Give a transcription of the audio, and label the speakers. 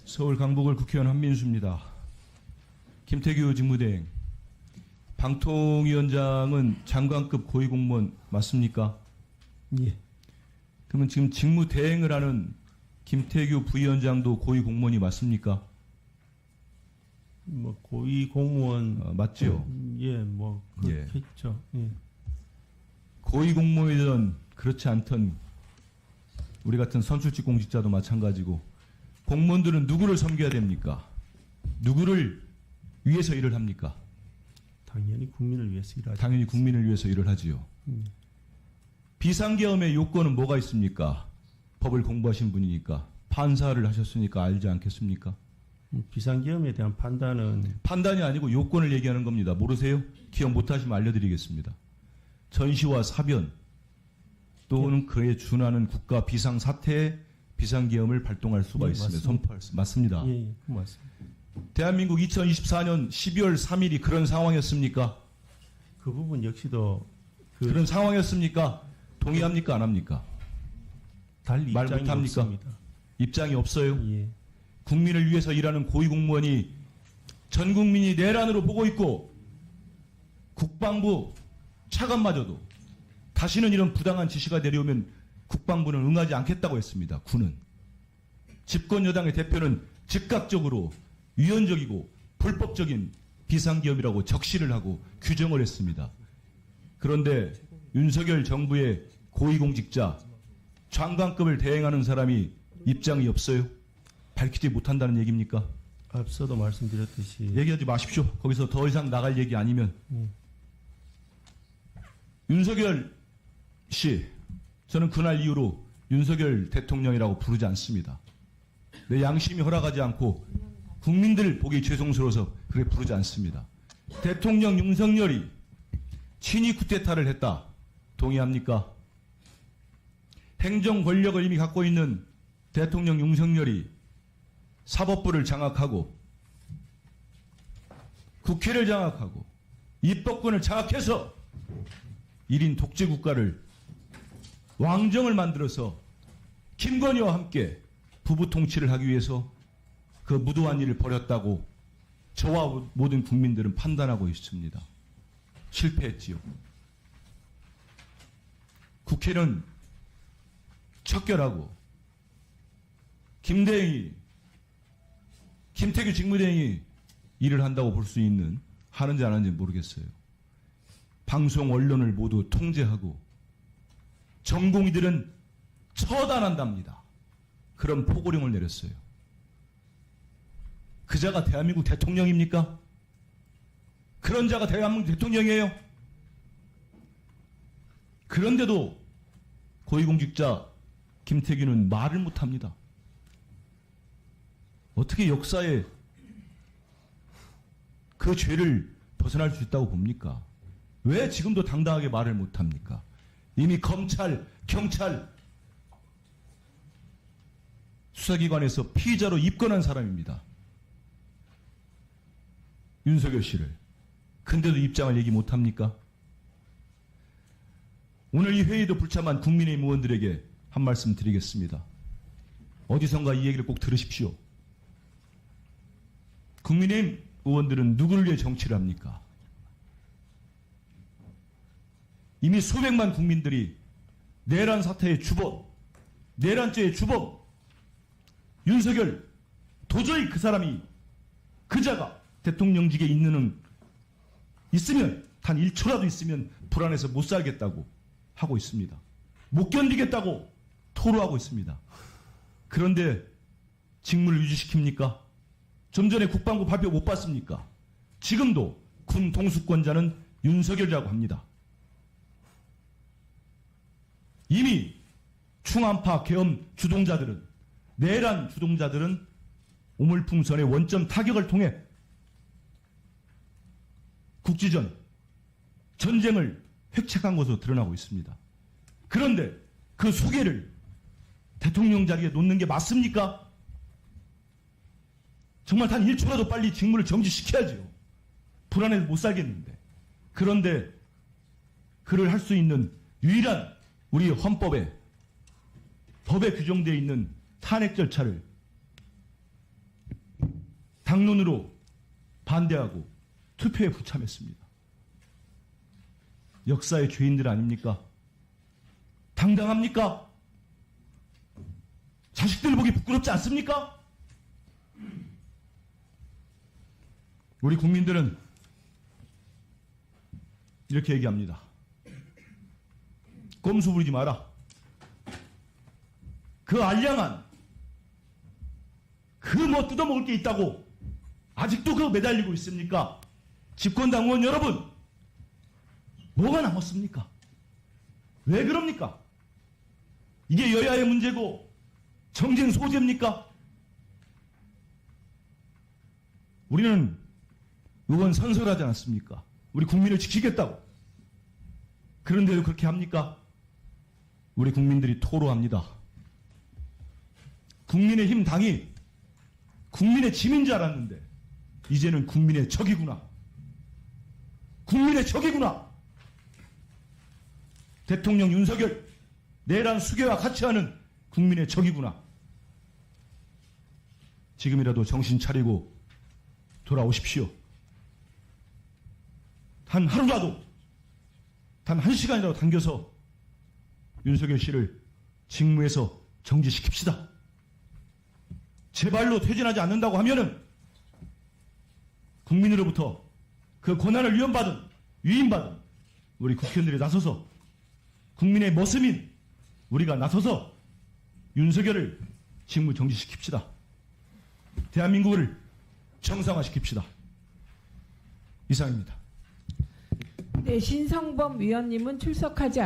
Speaker 1: 서울 강북을 국회의원 한민수입니다. 김태규 직무대행, 방통위원장은 장관급 고위공무원 맞습니까?
Speaker 2: 예.
Speaker 1: 그러면 지금 직무대행을 하는 김태규 부위원장도 고위공무원이 맞습니까?
Speaker 2: 뭐 고위 공무원
Speaker 1: 맞죠?
Speaker 2: 예, 뭐 그렇겠죠. 예.
Speaker 1: 고위공무원이든 그렇지 않든 우리 같은 선출직 공직자도 마찬가지고 공무원들은 누구를 섬겨야 됩니까? 누구를 위해서 일을 합니까?
Speaker 2: 당연히 국민을 위해서 일하죠.
Speaker 1: 당연히 국민을 위해서 일을 하지요. 비상계엄의 요건은 뭐가 있습니까? 법을 공부하신 분이니까 판사를 하셨으니까 알지 않겠습니까?
Speaker 2: 비상계엄에 대한 판단은
Speaker 1: 판단이 아니고 요건을 얘기하는 겁니다. 모르세요? 기억 못하시면 알려드리겠습니다. 전시와 사변 또는 그에 준하는 국가 비상사태에 비상계엄을 발동할 수가
Speaker 2: 네,
Speaker 1: 있으면
Speaker 2: 맞습니다.
Speaker 1: 선포할 수 맞습니다.
Speaker 2: 예, 맞습니다.
Speaker 1: 대한민국 2024년 12월 3일이 그런 상황이었습니까?
Speaker 2: 그 부분 역시도
Speaker 1: 그런 상황이었습니까? 동의합니까? 안 합니까?
Speaker 2: 달리
Speaker 1: 말
Speaker 2: 입장이
Speaker 1: 못합니까?
Speaker 2: 없습니다.
Speaker 1: 입장이 없어요?
Speaker 2: 예.
Speaker 1: 국민을 위해서 일하는 고위공무원이 전 국민이 내란으로 보고 있고 국방부 차관마저도 다시는 이런 부당한 지시가 내려오면 국방부는 응하지 않겠다고 했습니다. 군은. 집권 여당의 대표는 즉각적으로 위헌적이고 불법적인 비상기업이라고 적시를 하고 규정을 했습니다. 그런데 윤석열 정부의 고위공직자 장관급을 대행하는 사람이 입장이 없어요? 밝히지 못한다는 얘기입니까?
Speaker 2: 앞서도 말씀드렸듯이
Speaker 1: 얘기하지 마십시오. 거기서 더 이상 나갈 얘기 아니면. 윤석열 씨, 저는 그날 이후로 윤석열 대통령이라고 부르지 않습니다. 내 양심이 허락하지 않고 국민들 보기 죄송스러워서 그렇게 부르지 않습니다. 대통령 윤석열이 친위 쿠데타를 했다. 동의합니까? 행정 권력을 이미 갖고 있는 대통령 윤석열이 사법부를 장악하고 국회를 장악하고 입법권을 장악해서 1인 독재 국가를 왕정을 만들어서 김건희와 함께 부부 통치를 하기 위해서 그 무도한 일을 벌였다고 저와 모든 국민들은 판단하고 있습니다. 실패했지요. 국회는 척결하고 김태규 직무대행이 일을 한다고 볼 수 있는, 하는지 안 하는지 모르겠어요. 방송 언론을 모두 통제하고 전공의들은 처단한답니다. 그런 포고령을 내렸어요. 그 자가 대한민국 대통령입니까? 그런 자가 대한민국 대통령이에요? 그런데도 고위공직자 김태규는 말을 못합니다. 어떻게 역사에 그 죄를 벗어날 수 있다고 봅니까? 왜 지금도 당당하게 말을 못합니까? 이미 검찰, 경찰, 수사기관에서 피의자로 입건한 사람입니다. 윤석열 씨를. 근데도 입장을 얘기 못합니까? 오늘 이 회의도 불참한 국민의힘 의원들에게 한 말씀 드리겠습니다. 어디선가 이 얘기를 꼭 들으십시오. 국민의힘 의원들은 누구를 위해 정치를 합니까? 이미 수백만 국민들이 내란 사태의 주범, 내란죄의 주범, 윤석열, 도저히 그 사람이, 그 자가 대통령직에 있으면, 단 1초라도 있으면 불안해서 못 살겠다고 하고 있습니다. 못 견디겠다고 토로하고 있습니다. 그런데 직무를 유지시킵니까? 좀 전에 국방부 발표 못 봤습니까? 지금도 군 동수권자는 윤석열이라고 합니다. 이미 충암파 계엄 주동자들은, 내란 주동자들은 오물풍선의 원점 타격을 통해 국지전, 전쟁을 획책한 것으로 드러나고 있습니다. 그런데 그 수계를 대통령 자리에 놓는 게 맞습니까? 정말 단 1초라도 빨리 직무를 정지시켜야죠. 불안해서 못 살겠는데. 그런데 그를 할 수 있는 유일한 우리 헌법에, 법에 규정되어 있는 탄핵 절차를 당론으로 반대하고 투표에 불참했습니다. 역사의 죄인들 아닙니까? 당당합니까? 자식들 보기 부끄럽지 않습니까? 우리 국민들은 이렇게 얘기합니다. 꼼수 부리지 마라. 그 알량한 그 뭐 뜯어먹을 게 있다고 아직도 그거 매달리고 있습니까? 집권당 의원 여러분, 뭐가 남았습니까? 왜 그럽니까? 이게 여야의 문제고 정쟁 소재입니까? 우리는 의원 선서하지 않았습니까? 우리 국민을 지키겠다고. 그런데도 그렇게 합니까? 우리 국민들이 토로합니다. 국민의힘 당이 국민의 짐인 줄 알았는데 이제는 국민의 적이구나. 국민의 적이구나. 대통령 윤석열, 내란 수계와 같이 하는 국민의 적이구나. 지금이라도 정신 차리고 돌아오십시오. 단 하루라도, 단 한 시간이라도 당겨서 윤석열 씨를 직무에서 정지시킵시다. 제발로 퇴진하지 않는다고 하면은 국민으로부터 그 고난을 위임받은 우리 국회의원들이 나서서 국민의 모습인 우리가 나서서 윤석열을 직무 정지시킵시다. 대한민국을 정상화시킵시다. 이상입니다.
Speaker 3: 네, 신성범 위원님은 출석하지